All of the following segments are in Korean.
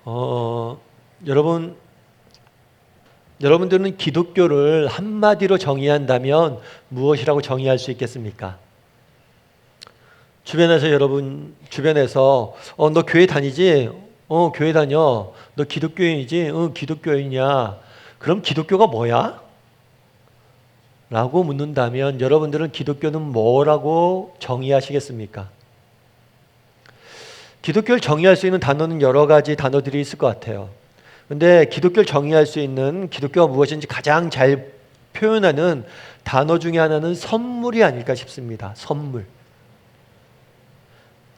어, 여러분, 여러분들은 기독교를 한마디로 정의한다면 무엇이라고 정의할 수 있겠습니까? 주변에서 여러분 주변에서 너 교회 다니지? 교회 다녀. 너 기독교인이지? 기독교인이야. 그럼 기독교가 뭐야? 라고 묻는다면 여러분들은 기독교는 뭐라고 정의하시겠습니까? 기독교를 정의할 수 있는 단어는 여러 가지 단어들이 있을 것 같아요. 근데 기독교를 정의할 수 있는 기독교가 무엇인지 가장 잘 표현하는 단어 중에 하나는 선물이 아닐까 싶습니다. 선물.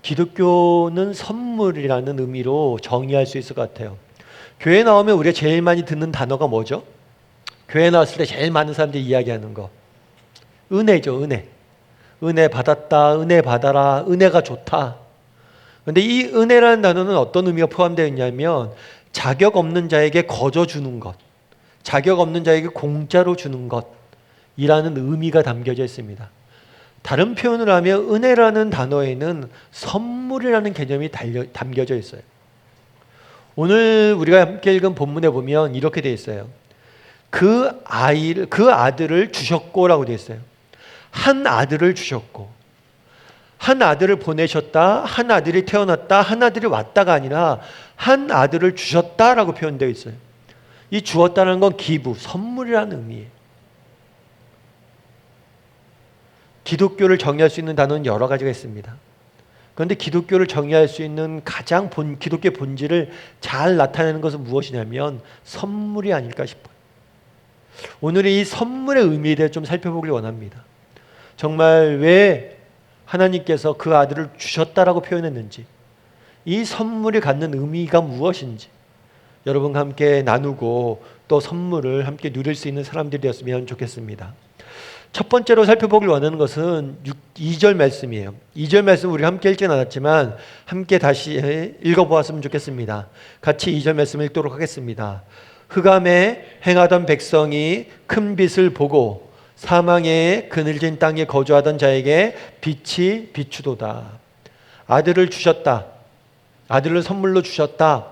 기독교는 선물이라는 의미로 정의할 수 있을 것 같아요. 교회 나오면 우리가 제일 많이 듣는 단어가 뭐죠? 교회 나왔을 때 제일 많은 사람들이 이야기하는 거. 은혜죠, 은혜. 은혜 받았다, 은혜 받아라, 은혜가 좋다. 근데 이 은혜라는 단어는 어떤 의미가 포함되어 있냐면 자격 없는 자에게 거저 주는 것, 자격 없는 자에게 공짜로 주는 것이라는 의미가 담겨져 있습니다. 다른 표현을 하면 은혜라는 단어에는 선물이라는 개념이 담겨져 있어요. 오늘 우리가 함께 읽은 본문에 보면 이렇게 되어 있어요. 그 아들을 주셨고라고 되어 있어요. 한 아들을 주셨고, 한 아들을 보내셨다, 한 아들이 태어났다, 한 아들이 왔다가 아니라 한 아들을 주셨다라고 표현되어 있어요. 이 주었다는 건 기부, 선물이라는 의미예요. 기독교를 정의할 수 있는 단어는 여러 가지가 있습니다. 그런데 기독교를 정의할 수 있는 기독교의 본질을 잘 나타내는 것은 무엇이냐면 선물이 아닐까 싶어요. 오늘 이 선물의 의미에 대해 좀 살펴보길 원합니다. 정말 왜 하나님께서 그 아들을 주셨다라고 표현했는지, 이 선물이 갖는 의미가 무엇인지 여러분과 함께 나누고 또 선물을 함께 누릴 수 있는 사람들이 되었으면 좋겠습니다. 첫 번째로 살펴보길 원하는 것은 2절 말씀이에요. 2절 말씀 우리가 함께 읽진 않았지만 함께 다시 읽어보았으면 좋겠습니다. 같이 2절 말씀 읽도록 하겠습니다. 흑암에 행하던 백성이 큰 빛을 보고 사망의 그늘진 땅에 거주하던 자에게 빛이 비추도다. 아들을 주셨다. 아들을 선물로 주셨다.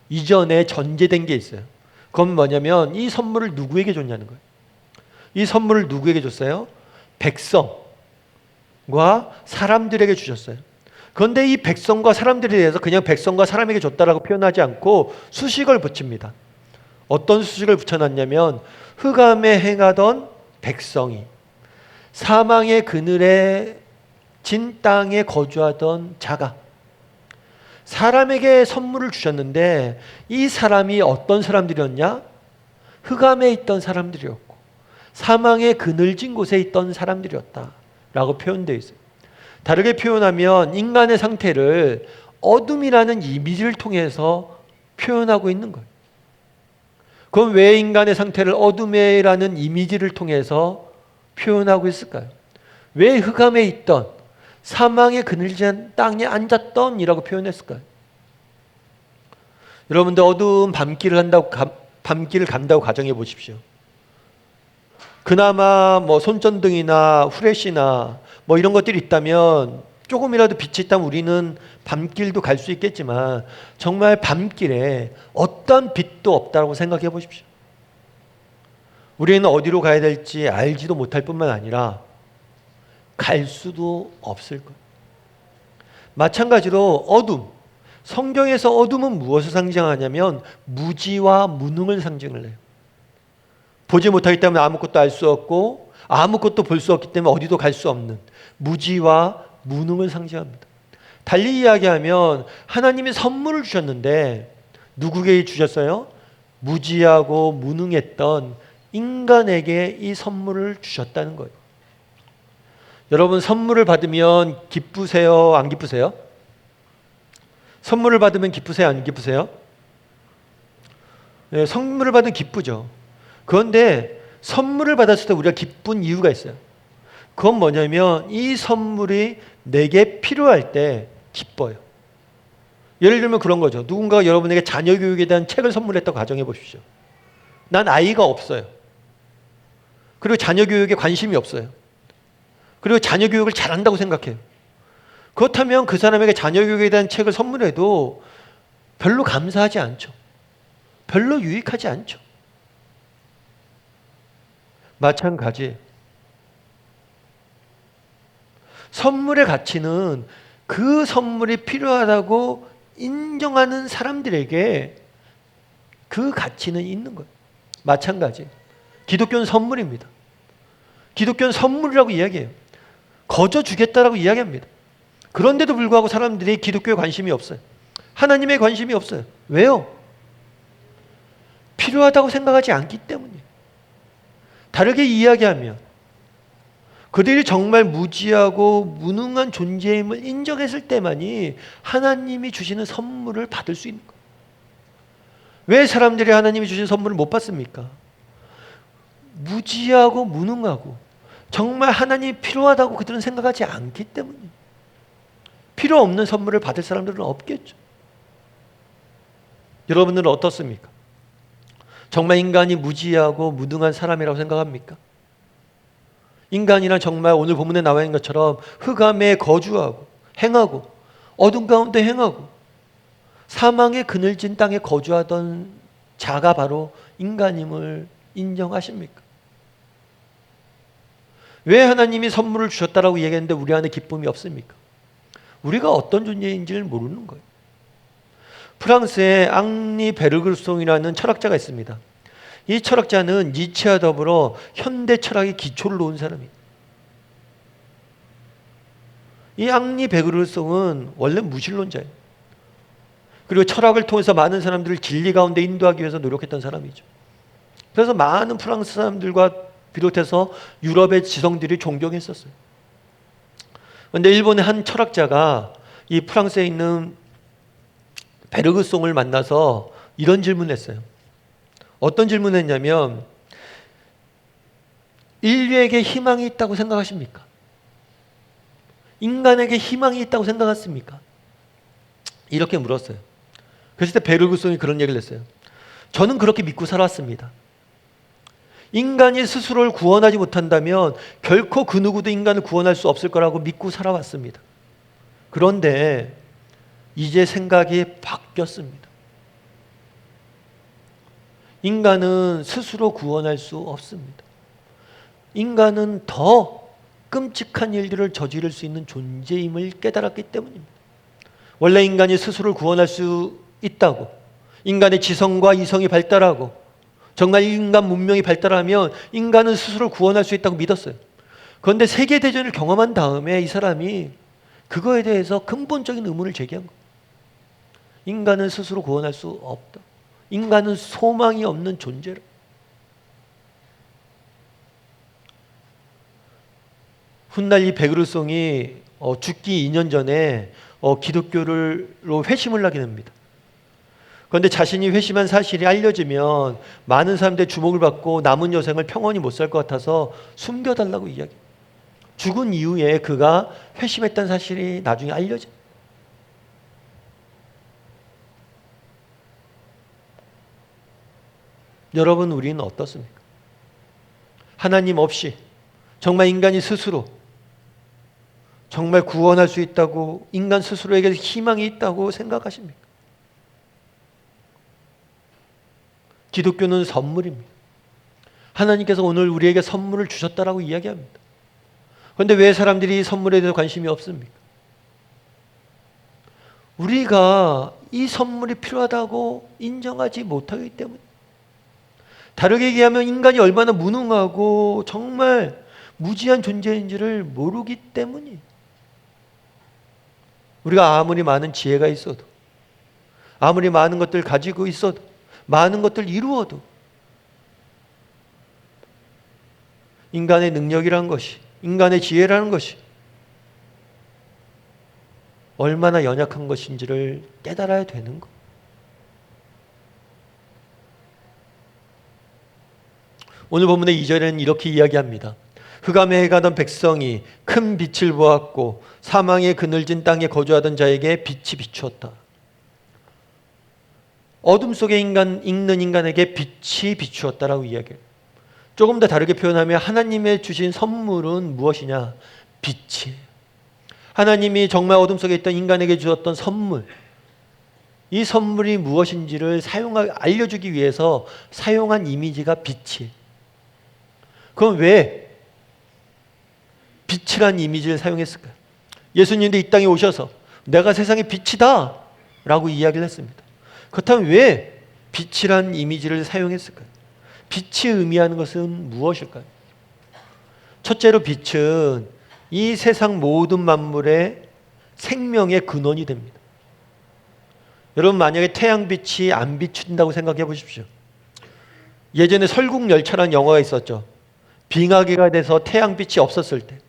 이전에 전제된 게 있어요. 그건 뭐냐면 이 선물을 누구에게 줬냐는 거예요. 이 선물을 누구에게 줬어요? 백성과 사람들에게 주셨어요. 그런데 이 백성과 사람들에 대해서 그냥 백성과 사람에게 줬다라고 표현하지 않고 수식을 붙입니다. 어떤 수식을 붙여놨냐면 흑암에 행하던 백성이, 사망의 그늘에 진 땅에 거주하던 자가 사람에게 선물을 주셨는데 이 사람이 어떤 사람들이었냐? 흑암에 있던 사람들이었고 사망의 그늘진 곳에 있던 사람들이었다라고 표현되어 있어요. 다르게 표현하면 인간의 상태를 어둠이라는 이미지를 통해서 표현하고 있는 거예요. 그럼 왜 인간의 상태를 어둠이라는 이미지를 통해서 표현하고 있을까요? 왜 흑암에 있던 사망의 그늘진 땅에 앉았던 이라고 표현했을까요? 여러분들 어두운 밤길을 간다고 가정해 보십시오. 그나마 손전등이나 후레쉬나 이런 것들이 있다면 조금이라도 빛이 있다면 우리는 밤길도 갈 수 있겠지만 정말 밤길에 어떤 빛도 없다고 생각해 보십시오. 우리는 어디로 가야 될지 알지도 못할 뿐만 아니라 갈 수도 없을 거예요. 마찬가지로 어둠. 성경에서 어둠은 무엇을 상징하냐면 무지와 무능을 상징을 해요. 보지 못하기 때문에 아무것도 알 수 없고 아무것도 볼 수 없기 때문에 어디도 갈 수 없는 무지와 무능을 상징합니다. 달리 이야기하면 하나님이 선물을 주셨는데 누구에게 주셨어요? 무지하고 무능했던 인간에게 이 선물을 주셨다는 거예요. 여러분 선물을 받으면 기쁘세요? 안 기쁘세요? 선물을 받으면 기쁘세요? 안 기쁘세요? 네, 선물을 받으면 기쁘죠. 그런데 선물을 받았을 때 우리가 기쁜 이유가 있어요. 그건 뭐냐면 이 선물이 내게 필요할 때 기뻐요. 예를 들면 그런 거죠. 누군가가 여러분에게 자녀 교육에 대한 책을 선물했다고 가정해 보십시오. 난 아이가 없어요. 그리고 자녀 교육에 관심이 없어요. 그리고 자녀 교육을 잘한다고 생각해요. 그렇다면 그 사람에게 자녀 교육에 대한 책을 선물해도 별로 감사하지 않죠. 별로 유익하지 않죠. 마찬가지. 선물의 가치는 그 선물이 필요하다고 인정하는 사람들에게 그 가치는 있는 거예요. 마찬가지. 기독교는 선물입니다. 기독교는 선물이라고 이야기해요. 거저 주겠다라고 이야기합니다. 그런데도 불구하고 사람들이 기독교에 관심이 없어요. 하나님에 관심이 없어요. 왜요? 필요하다고 생각하지 않기 때문이에요. 다르게 이야기하면 그들이 정말 무지하고 무능한 존재임을 인정했을 때만이 하나님이 주시는 선물을 받을 수 있는 거예요. 왜 사람들이 하나님이 주신 선물을 못 받습니까? 무지하고 무능하고 정말 하나님이 필요하다고 그들은 생각하지 않기 때문이에요. 필요 없는 선물을 받을 사람들은 없겠죠. 여러분들은 어떻습니까? 정말 인간이 무지하고 무능한 사람이라고 생각합니까? 인간이란 정말 오늘 본문에 나와 있는 것처럼 흑암에 거주하고 행하고 어둠 가운데 행하고 사망의 그늘진 땅에 거주하던 자가 바로 인간임을 인정하십니까? 왜 하나님이 선물을 주셨다라고 얘기했는데 우리 안에 기쁨이 없습니까? 우리가 어떤 존재인지를 모르는 거예요. 프랑스의 앙리 베르그송이라는 철학자가 있습니다. 이 철학자는 니체와 더불어 현대 철학의 기초를 놓은 사람이에요. 이 앙리 베르그송은 원래 무신론자예요. 그리고 철학을 통해서 많은 사람들을 진리 가운데 인도하기 위해서 노력했던 사람이죠. 그래서 많은 프랑스 사람들과 비롯해서 유럽의 지성들이 존경했었어요. 그런데 일본의 한 철학자가 이 프랑스에 있는 베르그송을 만나서 이런 질문을 했어요. 어떤 질문을 했냐면 인류에게 희망이 있다고 생각하십니까? 인간에게 희망이 있다고 생각하십니까? 이렇게 물었어요. 그랬을 때 베르그송이 그런 얘기를 했어요. 저는 그렇게 믿고 살았습니다. 인간이 스스로를 구원하지 못한다면 결코 그 누구도 인간을 구원할 수 없을 거라고 믿고 살아왔습니다. 그런데 이제 생각이 바뀌었습니다. 인간은 스스로 구원할 수 없습니다. 인간은 더 끔찍한 일들을 저지를 수 있는 존재임을 깨달았기 때문입니다. 원래 인간이 스스로를 구원할 수 있다고, 인간의 지성과 이성이 발달하고 정말 인간 문명이 발달하면 인간은 스스로를 구원할 수 있다고 믿었어요. 그런데 세계대전을 경험한 다음에 이 사람이 그거에 대해서 근본적인 의문을 제기한 거예요. 인간은 스스로 구원할 수 없다. 인간은 소망이 없는 존재라. 훗날 이 베르그송이 죽기 2년 전에 기독교로 회심을 하게 됩니다. 그런데 자신이 회심한 사실이 알려지면 많은 사람들의 주목을 받고 남은 여생을 평온히 못 살 것 같아서 숨겨달라고 이야기해요. 죽은 이후에 그가 회심했다는 사실이 나중에 알려져요. 여러분, 우리는 어떻습니까? 하나님 없이 정말 인간이 스스로 정말 구원할 수 있다고, 인간 스스로에게 희망이 있다고 생각하십니까? 기독교는 선물입니다. 하나님께서 오늘 우리에게 선물을 주셨다라고 이야기합니다. 그런데 왜 사람들이 선물에 대해서 관심이 없습니까? 우리가 이 선물이 필요하다고 인정하지 못하기 때문에. 다르게 얘기하면 인간이 얼마나 무능하고 정말 무지한 존재인지를 모르기 때문이에요. 우리가 아무리 많은 지혜가 있어도, 아무리 많은 것들 가지고 있어도, 많은 것들 이루어도 인간의 능력이라는 것이, 인간의 지혜라는 것이 얼마나 연약한 것인지를 깨달아야 되는 것. 오늘 본문의 2절에는 이렇게 이야기합니다. 흑암에 해가던 백성이 큰 빛을 보았고 사망의 그늘진 땅에 거주하던 자에게 빛이 비추었다. 어둠 속에 읽는 인간에게 빛이 비추었다라고 이야기해요. 조금 더 다르게 표현하면 하나님의 주신 선물은 무엇이냐? 빛이에요. 하나님이 정말 어둠 속에 있던 인간에게 주었던 선물, 이 선물이 무엇인지를 알려주기 위해서 사용한 이미지가 빛이. 그럼 왜 빛이란 이미지를 사용했을까요? 예수님도 이 땅에 오셔서 내가 세상의 빛이다 라고 이야기를 했습니다. 그렇다면 왜 빛이란 이미지를 사용했을까요? 빛이 의미하는 것은 무엇일까요? 첫째로 빛은 이 세상 모든 만물의 생명의 근원이 됩니다. 여러분, 만약에 태양빛이 안 비춘다고 생각해 보십시오. 예전에 설국열차라는 영화가 있었죠. 빙하기가 돼서 태양빛이 없었을 때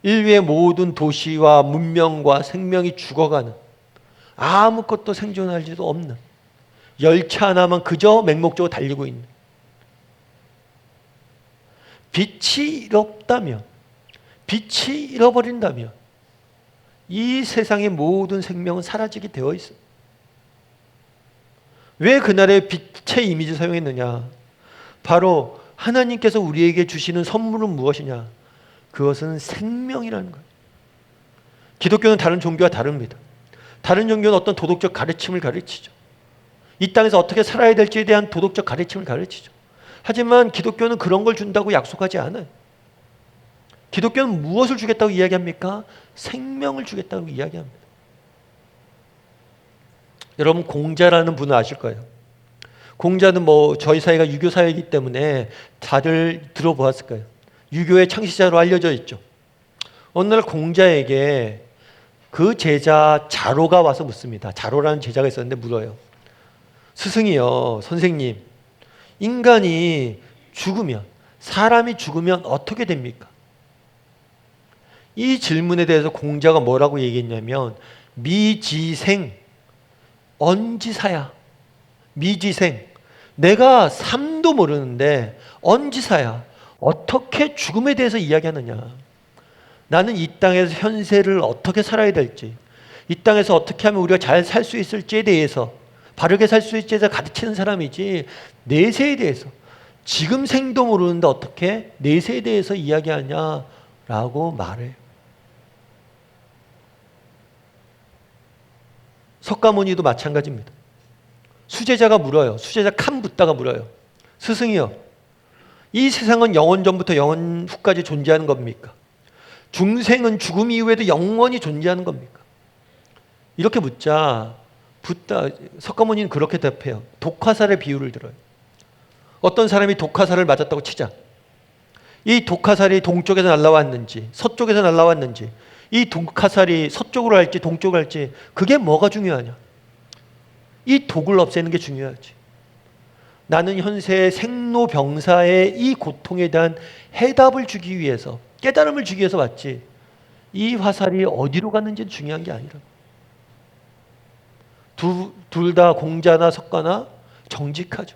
인류의 모든 도시와 문명과 생명이 죽어가는, 아무것도 생존할 수도 없는 열차 하나만 그저 맹목적으로 달리고 있는, 빛이 없다면, 빛이 잃어버린다면 이 세상의 모든 생명은 사라지게 되어 있어요. 왜 그날의 빛의 이미지를 사용했느냐? 바로 하나님께서 우리에게 주시는 선물은 무엇이냐? 그것은 생명이라는 거예요. 기독교는 다른 종교와 다릅니다. 다른 종교는 어떤 도덕적 가르침을 가르치죠. 이 땅에서 어떻게 살아야 될지에 대한 도덕적 가르침을 가르치죠. 하지만 기독교는 그런 걸 준다고 약속하지 않아요. 기독교는 무엇을 주겠다고 이야기합니까? 생명을 주겠다고 이야기합니다. 여러분, 공자라는 분을 아실 거예요. 공자는 저희 사회가 유교 사회이기 때문에 다들 들어보았을 거예요. 유교의 창시자로 알려져 있죠. 어느 날 공자에게 그 제자 자로가 와서 묻습니다. 자로라는 제자가 있었는데 물어요. 스승이요, 선생님, 인간이 죽으면, 사람이 죽으면 어떻게 됩니까? 이 질문에 대해서 공자가 뭐라고 얘기했냐면, 미지생, 언지사야. 미지생, 내가 삶도 모르는데 언지사야. 어떻게 죽음에 대해서 이야기하느냐. 나는 이 땅에서 현세를 어떻게 살아야 될지, 이 땅에서 어떻게 하면 우리가 잘 살 수 있을지에 대해서, 바르게 살 수 있을지에 대해서 가르치는 사람이지, 내세에 대해서, 지금 생도 모르는데 어떻게 내세에 대해서 이야기하냐라고 말해요. 석가모니도 마찬가지입니다. 수제자가 물어요. 수제자 칸 붙다가 물어요. 스승이요, 이 세상은 영원 전부터 영원 후까지 존재하는 겁니까? 중생은 죽음 이후에도 영원히 존재하는 겁니까? 이렇게 묻자 석가모니는 그렇게 답해요. 독화살의 비유를 들어요. 어떤 사람이 독화살을 맞았다고 치자. 이 독화살이 동쪽에서 날아왔는지 서쪽에서 날아왔는지, 이 독화살이 서쪽으로 할지 동쪽으로 할지, 그게 뭐가 중요하냐? 이 독을 없애는 게 중요하지. 나는 현세의 생로병사의 이 고통에 대한 해답을 주기 위해서, 깨달음을 주기 위해서 왔지, 이 화살이 어디로 갔는지는 중요한 게 아니라. 둘 다 공자나 석가나 정직하죠.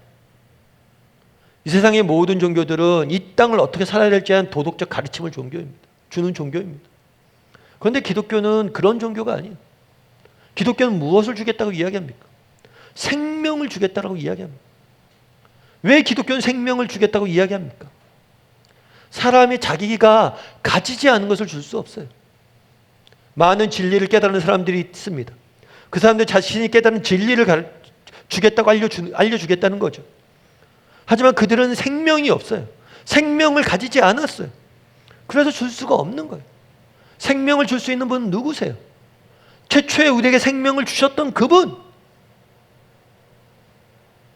이 세상의 모든 종교들은 이 땅을 어떻게 살아야 될지에 대한 도덕적 가르침을 주는 종교입니다. 그런데 기독교는 그런 종교가 아니에요. 기독교는 무엇을 주겠다고 이야기합니까? 생명을 주겠다고 이야기합니다. 왜 기독교는 생명을 주겠다고 이야기합니까? 사람이 자기가 가지지 않은 것을 줄 수 없어요. 많은 진리를 깨달은 사람들이 있습니다. 그 사람들 자신이 깨달은 진리를 주겠다고 알려주겠다는 거죠. 하지만 그들은 생명이 없어요. 생명을 가지지 않았어요. 그래서 줄 수가 없는 거예요. 생명을 줄 수 있는 분은 누구세요? 최초에 우리에게 생명을 주셨던 그분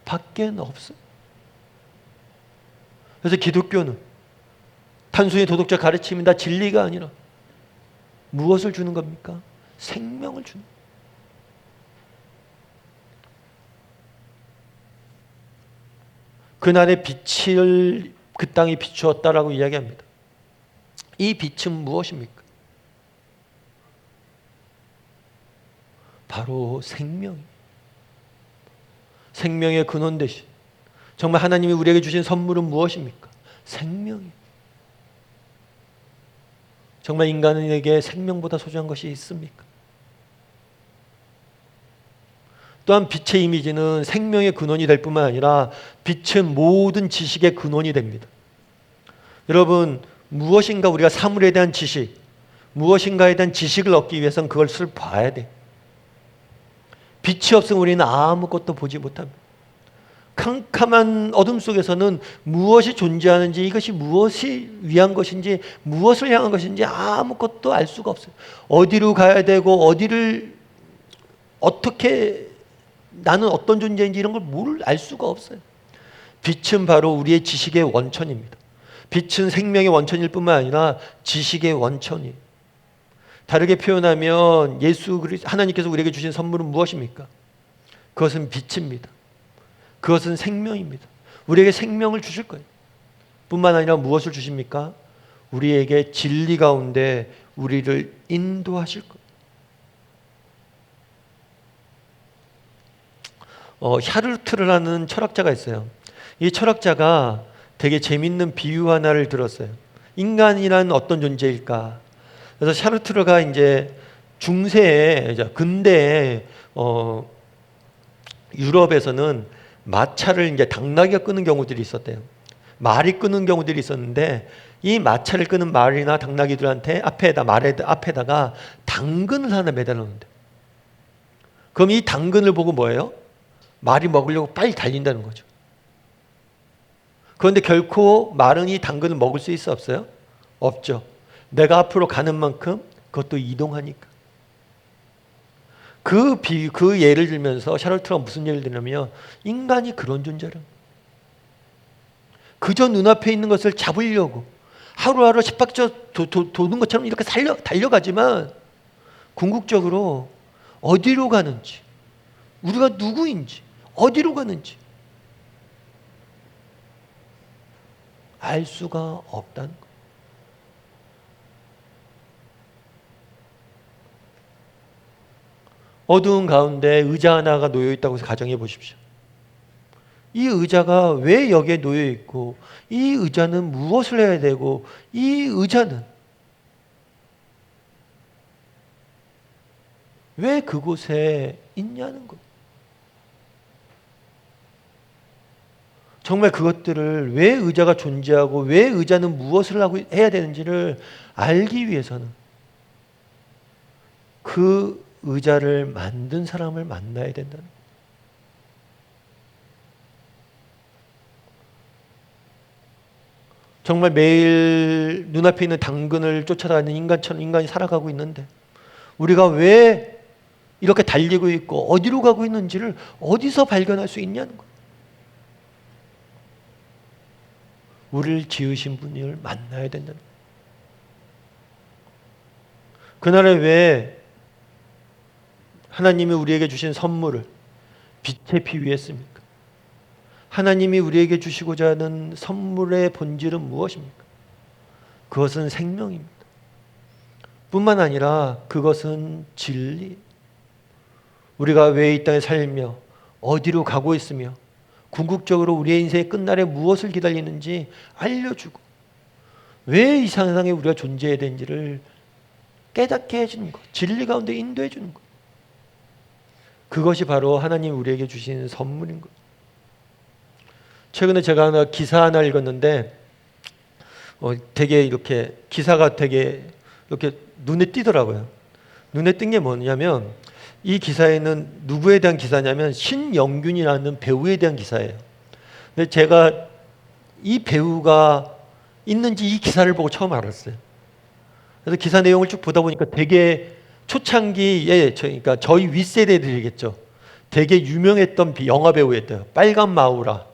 밖에는 없어요. 그래서 기독교는 단순히 도덕적 가르침이다, 진리가 아니라 무엇을 주는 겁니까? 생명을 주는 거예요. 그날의 빛을 그 땅에 비추었다라고 이야기합니다. 이 빛은 무엇입니까? 바로 생명입니다. 생명의 근원 되신, 정말 하나님이 우리에게 주신 선물은 무엇입니까? 생명이에요. 정말 인간에게 생명보다 소중한 것이 있습니까? 또한 빛의 이미지는 생명의 근원이 될 뿐만 아니라 빛은 모든 지식의 근원이 됩니다. 여러분, 무엇인가 우리가 사물에 대한 지식, 무엇인가에 대한 지식을 얻기 위해서는 그것을 봐야 돼. 빛이 없으면 우리는 아무것도 보지 못합니다. 캄캄한 어둠 속에서는 무엇이 존재하는지, 이것이 무엇이 위한 것인지, 무엇을 향한 것인지 아무것도 알 수가 없어요. 어디로 가야 되고 어디를 어떻게, 나는 어떤 존재인지 이런 걸 알 수가 없어요. 빛은 바로 우리의 지식의 원천입니다. 빛은 생명의 원천일 뿐만 아니라 지식의 원천이에요. 다르게 표현하면 하나님께서 우리에게 주신 선물은 무엇입니까? 그것은 빛입니다. 그것은 생명입니다. 우리에게 생명을 주실 거예요. 뿐만 아니라 무엇을 주십니까? 우리에게 진리 가운데 우리를 인도하실 거예요. 샤르트르라는 철학자가 있어요. 이 철학자가 되게 재밌는 비유 하나를 들었어요. 인간이란 어떤 존재일까? 그래서 샤르트르가 이제 중세에, 근대에 유럽에서는 마차를 이제 당나귀가 끄는 경우들이 있었대요. 말이 끄는 경우들이 있었는데, 이 마차를 끄는 말이나 당나귀들한테 말의 앞에다가 당근을 하나 매달아 놓는데, 그럼 이 당근을 보고 뭐예요? 말이 먹으려고 빨리 달린다는 거죠. 그런데 결코 말은 이 당근을 먹을 수 있어 없어요? 없죠. 내가 앞으로 가는 만큼 그것도 이동하니까. 그 예를 들면서 샤르트가 무슨 예를 들냐면, 인간이 그런 존재라. 그저 눈앞에 있는 것을 잡으려고 하루하루 쳇바퀴 도는 것처럼 이렇게 달려가지만, 궁극적으로 어디로 가는지, 우리가 누구인지, 어디로 가는지 알 수가 없다는 거예요. 어두운 가운데 의자 하나가 놓여 있다고 해서 가정해 보십시오. 이 의자가 왜 여기에 놓여 있고, 이 의자는 무엇을 해야 되고, 이 의자는 왜 그곳에 있냐는 거예요. 정말 그것들을, 왜 의자가 존재하고 왜 의자는 무엇을 해야 되는지를 알기 위해서는 그 의자를 만든 사람을 만나야 된다는 거예요. 정말 매일 눈앞에 있는 당근을 쫓아다니는 인간처럼 인간이 살아가고 있는데, 우리가 왜 이렇게 달리고 있고 어디로 가고 있는지를 어디서 발견할 수 있냐는 거예요. 우리를 지으신 분을 만나야 된다는 거예요. 그날에 왜 하나님이 우리에게 주신 선물을 빛에 비유했습니까? 하나님이 우리에게 주시고자 하는 선물의 본질은 무엇입니까? 그것은 생명입니다. 뿐만 아니라 그것은 진리. 우리가 왜 이 땅에 살며 어디로 가고 있으며 궁극적으로 우리의 인생의 끝날에 무엇을 기다리는지 알려주고, 왜 이 세상에 우리가 존재해야 되는지를 깨닫게 해주는 것, 진리 가운데 인도해 주는 것, 그것이 바로 하나님 우리에게 주신 선물인 것. 최근에 제가 기사 하나 읽었는데, 되게 이렇게 기사가 되게 이렇게 눈에 띄더라고요. 눈에 띈 게 뭐냐면, 이 기사에는 누구에 대한 기사냐면 신영균이라는 배우에 대한 기사예요. 근데 제가 이 배우가 있는지 이 기사를 보고 처음 알았어요. 그래서 기사 내용을 쭉 보다 보니까 되게 초창기에, 그러니까 저희 윗세대들이겠죠. 되게 유명했던 영화 배우였대요. 빨간 마우라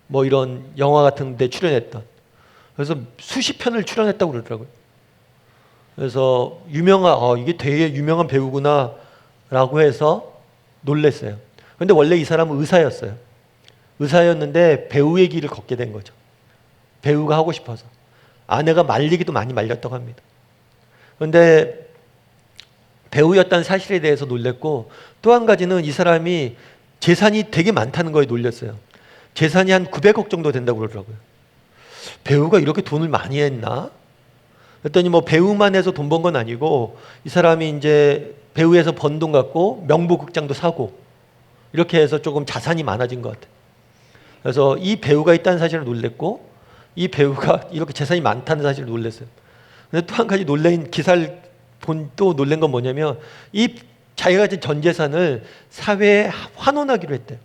뭐 이런 영화 같은 데 출연했던. 그래서 수십 편을 출연했다고 그러더라고요. 그래서 이게 되게 유명한 배우구나 라고 해서 놀랐어요. 그런데 원래 이 사람은 의사였어요. 의사였는데 배우의 길을 걷게 된 거죠. 배우가 하고 싶어서. 아내가 말리기도 많이 말렸다고 합니다. 그런데 배우였다는 사실에 대해서 놀랐고, 또 한 가지는 이 사람이 재산이 되게 많다는 거에 놀랐어요. 재산이 한 900억 정도 된다고 그러더라고요. 배우가 이렇게 돈을 많이 했나? 그랬더니 뭐 배우만 해서 돈 번 건 아니고, 이 사람이 이제 배우에서 번 돈 갖고 명보극장도 사고 이렇게 해서 조금 자산이 많아진 것 같아요. 그래서 이 배우가 있다는 사실을 놀랬고, 이 배우가 이렇게 재산이 많다는 사실을 놀랐어요. 근데 또 한 가지 기사를 또 놀란 건 뭐냐면, 이 자기가 가진 전 재산을 사회에 환원하기로 했대요.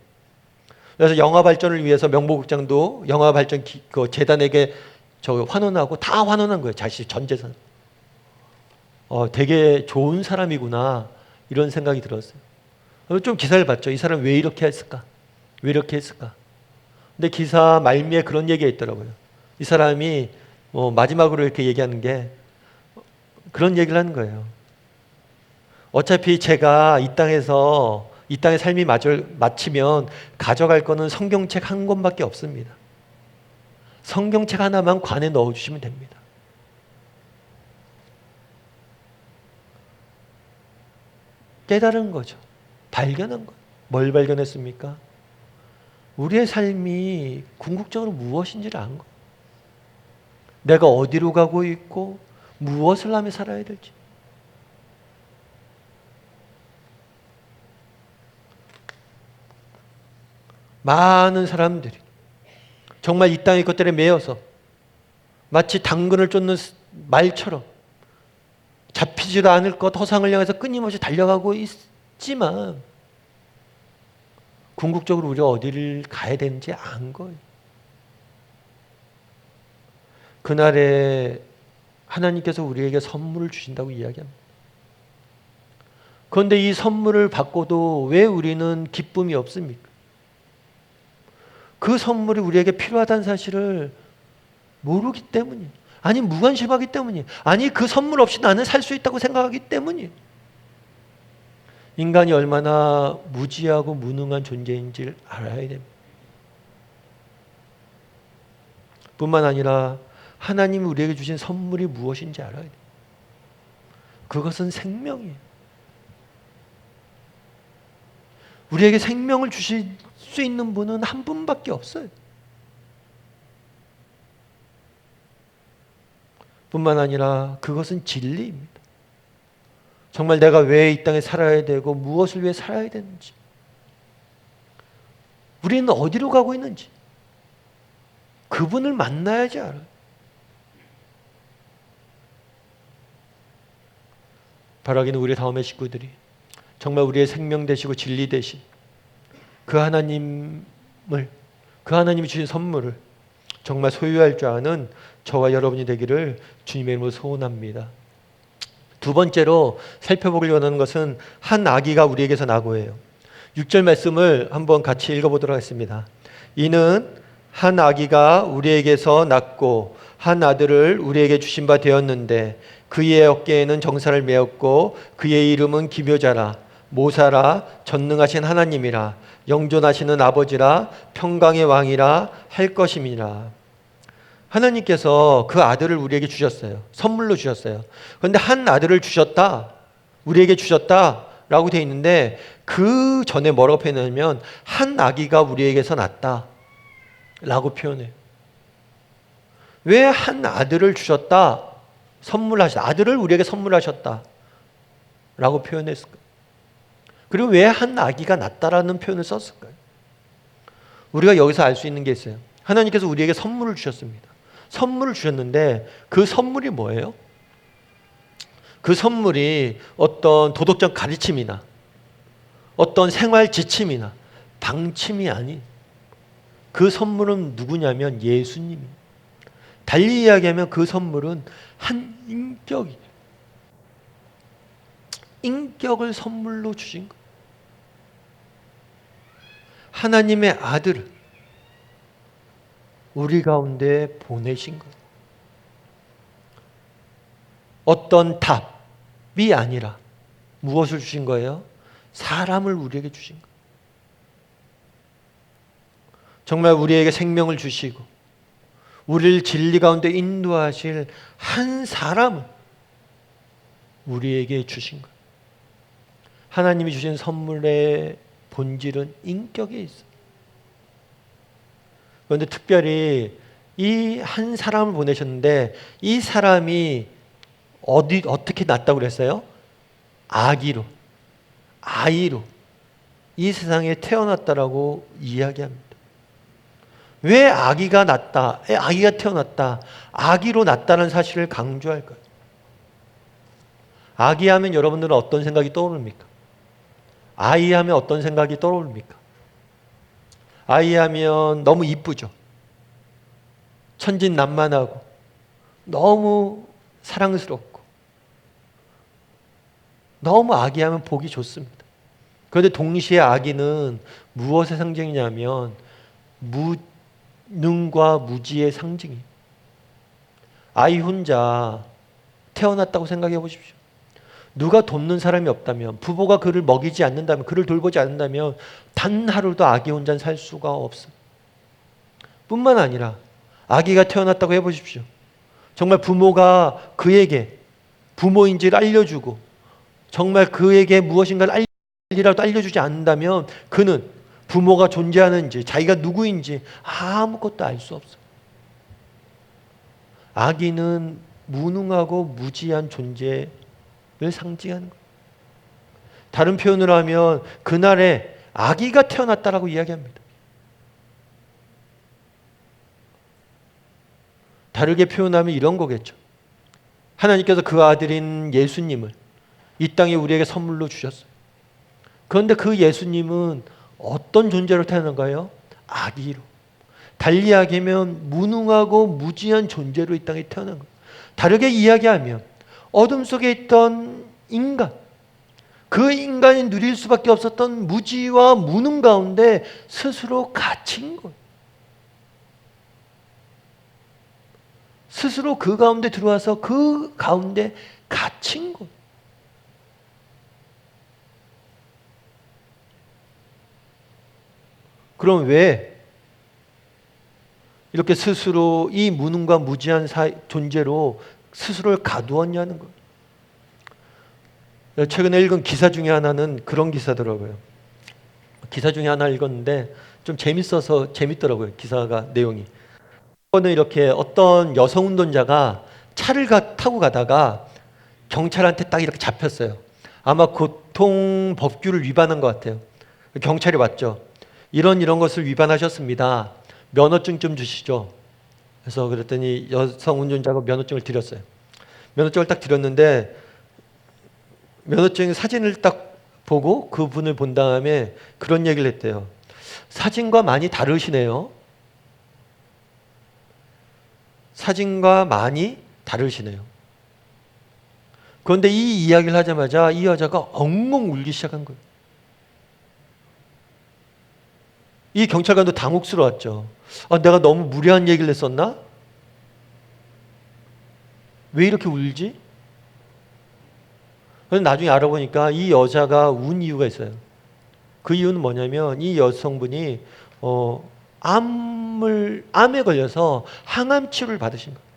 그래서 영화 발전을 위해서 명보국장도 영화 발전 그 재단에게 저 환원하고 다 환원한 거예요. 자식 전 재산. 되게 좋은 사람이구나 이런 생각이 들었어요. 좀 기사를 봤죠. 이 사람 왜 이렇게 했을까? 왜 이렇게 했을까? 근데 기사 말미에 그런 얘기가 있더라고요. 이 사람이 마지막으로 이렇게 얘기하는 게 그런 얘기를 하는 거예요. 어차피 제가 이 땅의 삶이 마치면 가져갈 거는 성경책 한 권밖에 없습니다. 성경책 하나만 관에 넣어주시면 됩니다. 깨달은 거죠. 발견한 거예요. 뭘 발견했습니까? 우리의 삶이 궁극적으로 무엇인지를 안 거예요. 내가 어디로 가고 있고 무엇을 하며 살아야 될지. 많은 사람들이 정말 이 땅의 것들에 매여서 마치 당근을 쫓는 말처럼 잡히지도 않을 것 허상을 향해서 끊임없이 달려가고 있지만 궁극적으로 우리가 어디를 가야 되는지 안 거예요. 그날에 하나님께서 우리에게 선물을 주신다고 이야기합니다. 그런데 이 선물을 받고도 왜 우리는 기쁨이 없습니까? 그 선물이 우리에게 필요하다는 사실을 모르기 때문이에요. 아니 무관심하기 때문이에요. 아니 그 선물 없이 나는 살 수 있다고 생각하기 때문이에요. 인간이 얼마나 무지하고 무능한 존재인지를 알아야 됩니다. 뿐만 아니라 하나님이 우리에게 주신 선물이 무엇인지 알아야 돼요. 그것은 생명이에요. 우리에게 생명을 주실 수 있는 분은 한 분밖에 없어요. 뿐만 아니라 그것은 진리입니다. 정말 내가 왜 이 땅에 살아야 되고 무엇을 위해 살아야 되는지, 우리는 어디로 가고 있는지 그분을 만나야지 알아요. 바라기는 우리 다음의 식구들이 정말 우리의 생명 되시고 진리 되신 그 하나님이 주신 선물을 정말 소유할 줄 아는 저와 여러분이 되기를 주님의 이름으로 소원합니다. 두 번째로 살펴보길 원하는 것은 한 아기가 우리에게서 나고예요. 6절 말씀을 한번 같이 읽어보도록 하겠습니다. 이는 한 아기가 우리에게서 낳고 한 아들을 우리에게 주신 바 되었는데 그의 어깨에는 정사를 메었고 그의 이름은 기묘자라 모사라 전능하신 하나님이라 영존하시는 아버지라 평강의 왕이라 할 것임이라. 하나님께서 그 아들을 우리에게 주셨어요. 선물로 주셨어요. 그런데 한 아들을 주셨다, 우리에게 주셨다라고 되어 있는데 그 전에 뭐라고 표현하냐면 한 아기가 우리에게서 났다 라고 표현해요. 왜 한 아들을 주셨다, 아들을 우리에게 선물하셨다 라고 표현했을까요? 그리고 왜 한 아기가 났다라는 표현을 썼을까요? 우리가 여기서 알 수 있는 게 있어요. 하나님께서 우리에게 선물을 주셨습니다. 선물을 주셨는데 그 선물이 뭐예요? 그 선물이 어떤 도덕적 가르침이나 어떤 생활 지침이나 방침이 아닌 그 선물은 누구냐면 예수님입니다. 달리 이야기하면 그 선물은 한 인격이에요. 인격을 선물로 주신 거예요. 하나님의 아들을 우리 가운데 보내신 거예요. 어떤 답이 아니라 무엇을 주신 거예요? 사람을 우리에게 주신 거예요. 정말 우리에게 생명을 주시고 우리를 진리 가운데 인도하실 한 사람을 우리에게 주신 거예요. 하나님이 주신 선물의 본질은 인격에 있어요. 그런데 특별히 이 한 사람을 보내셨는데 이 사람이 어떻게 났다고 그랬어요? 아기로, 아이로 이 세상에 태어났다라고 이야기합니다. 왜 아기가 났다, 아기가 태어났다, 아기로 났다는 사실을 강조할까요? 아기 하면 여러분들은 어떤 생각이 떠오릅니까? 아이 하면 어떤 생각이 떠오릅니까? 아이 하면 너무 이쁘죠. 천진난만하고 너무 사랑스럽고 너무 아기 하면 보기 좋습니다. 그런데 동시에 아기는 무엇의 상징이냐면 무능과 무지의 상징이에요. 아이 혼자 태어났다고 생각해 보십시오. 누가 돕는 사람이 없다면, 부모가 그를 먹이지 않는다면, 그를 돌보지 않는다면 단 하루도 아기 혼자 살 수가 없어요. 뿐만 아니라 아기가 태어났다고 해보십시오. 정말 부모가 그에게 부모인지를 알려주고 정말 그에게 무엇인가를 알리라도 알려주지 않는다면 그는 부모가 존재하는지 자기가 누구인지 아무것도 알 수 없어요. 아기는 무능하고 무지한 존재를 상징하는 거예요. 다른 표현으로 하면 그날에 아기가 태어났다라고 이야기합니다. 다르게 표현하면 이런 거겠죠. 하나님께서 그 아들인 예수님을 이 땅에 우리에게 선물로 주셨어요. 그런데 그 예수님은 어떤 존재로 태어난가요? 아기로. 달리 이야기하면 무능하고 무지한 존재로 이 땅에 태어난 거예요. 다르게 이야기하면 어둠 속에 있던 인간, 그 인간이 누릴 수밖에 없었던 무지와 무능 가운데 스스로 갇힌 거예요. 스스로 그 가운데 들어와서 그 가운데 갇힌 거예요. 그럼 왜 이렇게 스스로 이 무능과 무지한 존재로 스스로를 가두었냐는 거예요. 최근에 읽은 기사 중에 하나는 그런 기사더라고요. 기사 중에 하나 읽었는데 좀 재밌더라고요. 기사가 내용이. 이거는 이렇게 어떤 여성 운동자가 차를 타고 가다가 경찰한테 딱 이렇게 잡혔어요. 아마 교통법규를 위반한 것 같아요. 경찰이 왔죠. 이런 것을 위반하셨습니다. 면허증 좀 주시죠. 그래서 그랬더니 여성 운전자가 면허증을 드렸어요. 면허증을 딱 드렸는데 면허증 사진을 딱 보고 그분을 본 다음에 그런 얘기를 했대요. 사진과 많이 다르시네요. 사진과 많이 다르시네요. 그런데 이 이야기를 하자마자 이 여자가 엉엉 울기 시작한 거예요. 이 경찰관도 당혹스러웠죠. 내가 너무 무례한 얘기를 했었나? 왜 이렇게 울지? 그런데 나중에 알아보니까 이 여자가 운 이유가 있어요. 그 이유는 뭐냐면 이 여성분이 암에 걸려서 항암 치료를 받으신 거예요.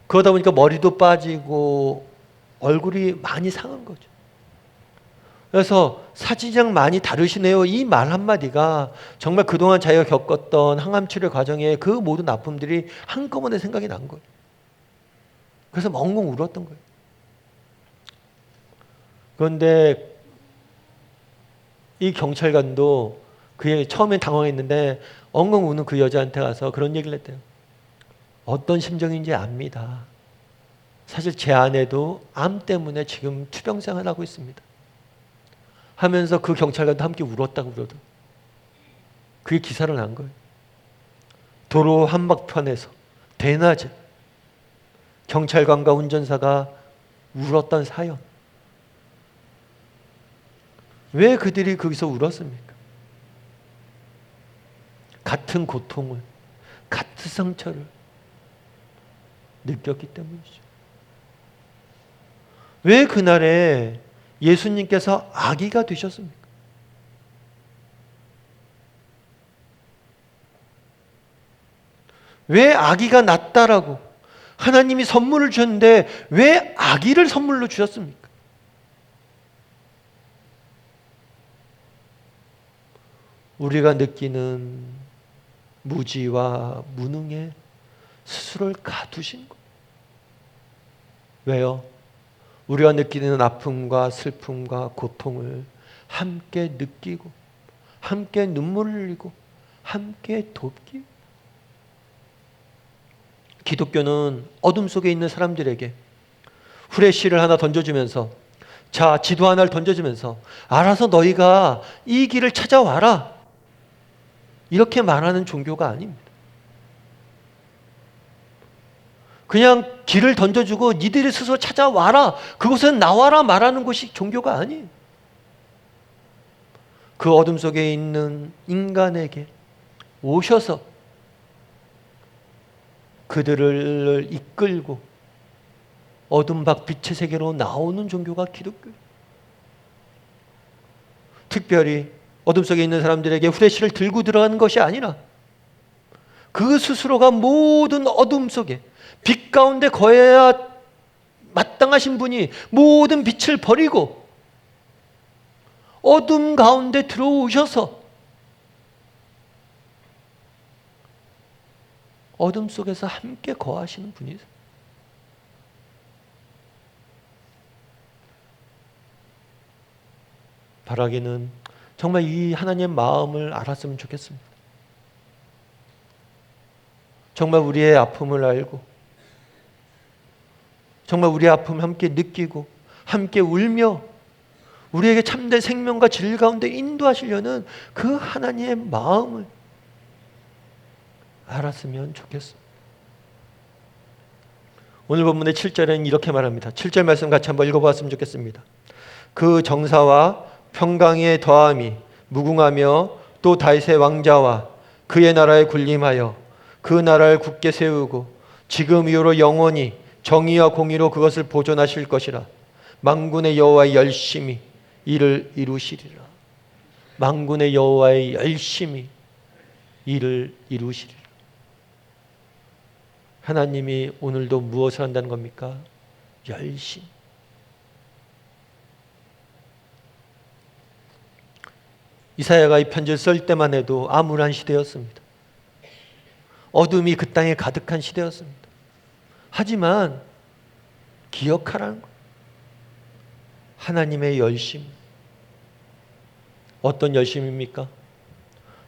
그러다 보니까 머리도 빠지고 얼굴이 많이 상한 거죠. 그래서 사진이랑 많이 다르시네요. 이 말 한마디가 정말 그동안 자기가 겪었던 항암 치료 과정에 그 모든 아픔들이 한꺼번에 생각이 난 거예요. 그래서 엉엉 울었던 거예요. 그런데 이 경찰관도 그게 처음엔 당황했는데 엉엉 우는 그 여자한테 가서 그런 얘기를 했대요. 어떤 심정인지 압니다. 사실 제 아내도 암 때문에 지금 투병생활을 하고 있습니다. 하면서 그 경찰관도 함께 울었다고 그러더라고요. 그게 기사를 난 거예요. 도로 한복판에서 대낮에 경찰관과 운전사가 울었던 사연. 왜 그들이 거기서 울었습니까? 같은 고통을, 같은 상처를 느꼈기 때문이죠. 왜 그날에 예수님께서 아기가 되셨습니까? 왜 아기가 낫다라고 하나님이 선물을 주셨는데 왜 아기를 선물로 주셨습니까? 우리가 느끼는 무지와 무능에 스스로를 가두신 거예요. 왜요? 우리가 느끼는 아픔과 슬픔과 고통을 함께 느끼고 함께 눈물을 흘리고 함께 돕기. 기독교는 어둠 속에 있는 사람들에게 후레쉬를 하나 던져주면서 자, 지도 하나를 던져주면서 알아서 너희가 이 길을 찾아와라, 이렇게 말하는 종교가 아닙니다. 그냥 길을 던져주고 니들이 스스로 찾아와라, 그곳은 나와라 말하는 것이 종교가 아니에요. 그 어둠 속에 있는 인간에게 오셔서 그들을 이끌고 어둠 밖 빛의 세계로 나오는 종교가 기독교예요. 특별히 어둠 속에 있는 사람들에게 후레쉬를 들고 들어가는 것이 아니라 그 스스로가 모든 어둠 속에 빛 가운데 거해야 마땅하신 분이 모든 빛을 버리고 어둠 가운데 들어오셔서 어둠 속에서 함께 거하시는 분이세요. 바라기는 정말 이 하나님의 마음을 알았으면 좋겠습니다. 정말 우리의 아픔을 알고 정말 우리의 아픔을 함께 느끼고 함께 울며 우리에게 참된 생명과 진리 가운데 인도하시려는 그 하나님의 마음을 알았으면 좋겠습니다. 오늘 본문의 7절에는 이렇게 말합니다. 7절 말씀 같이 한번 읽어보았으면 좋겠습니다. 그 정사와 평강의 더함이 무궁하며 또 다윗의 왕자와 그의 나라에 군림하여 그 나라를 굳게 세우고 지금 이후로 영원히 정의와 공의로 그것을 보존하실 것이라. 만군의 여호와의 열심히 이를 이루시리라. 만군의 여호와의 열심히 이를 이루시리라. 하나님이 오늘도 무엇을 한다는 겁니까? 열심히. 이사야가 이 편지를 쓸 때만 해도 암울한 시대였습니다. 어둠이 그 땅에 가득한 시대였습니다. 하지만 기억하라는 거예요. 하나님의 열심. 어떤 열심입니까?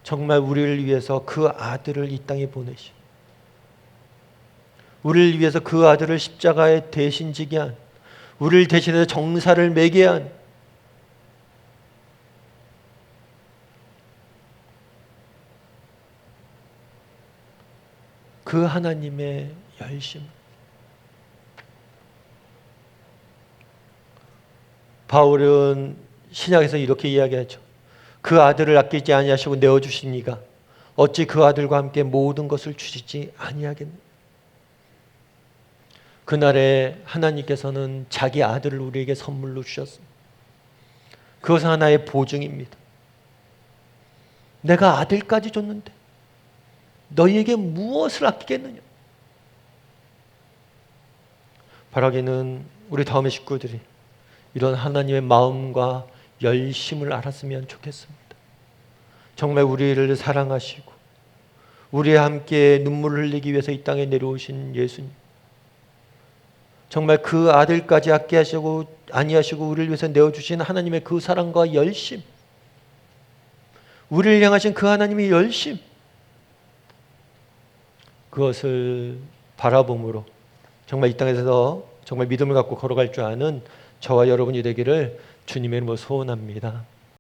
정말 우리를 위해서 그 아들을 이 땅에 보내시고 우리를 위해서 그 아들을 십자가에 대신 지게 한, 우리를 대신해서 정사를 매게 한 그 하나님의 열심. 바울은 신약에서 이렇게 이야기하죠. 그 아들을 아끼지 아니하시고 내어주시니가 어찌 그 아들과 함께 모든 것을 주시지 아니하겠느냐. 그날에 하나님께서는 자기 아들을 우리에게 선물로 주셨습니다. 그것은 하나의 보증입니다. 내가 아들까지 줬는데 너희에게 무엇을 아끼겠느냐. 바라기는 우리 다음의 식구들이 이런 하나님의 마음과 열심을 알았으면 좋겠습니다. 정말 우리를 사랑하시고 우리와 함께 눈물을 흘리기 위해서 이 땅에 내려오신 예수님, 정말 그 아들까지 아니하시고 우리를 위해서 내어주신 하나님의 그 사랑과 열심, 우리를 향하신 그 하나님의 열심, 그것을 바라봄으로 정말 이 땅에서 정말 믿음을 갖고 걸어갈 줄 아는 저와 여러분이 되기를 주님의 이름으로 소원합니다.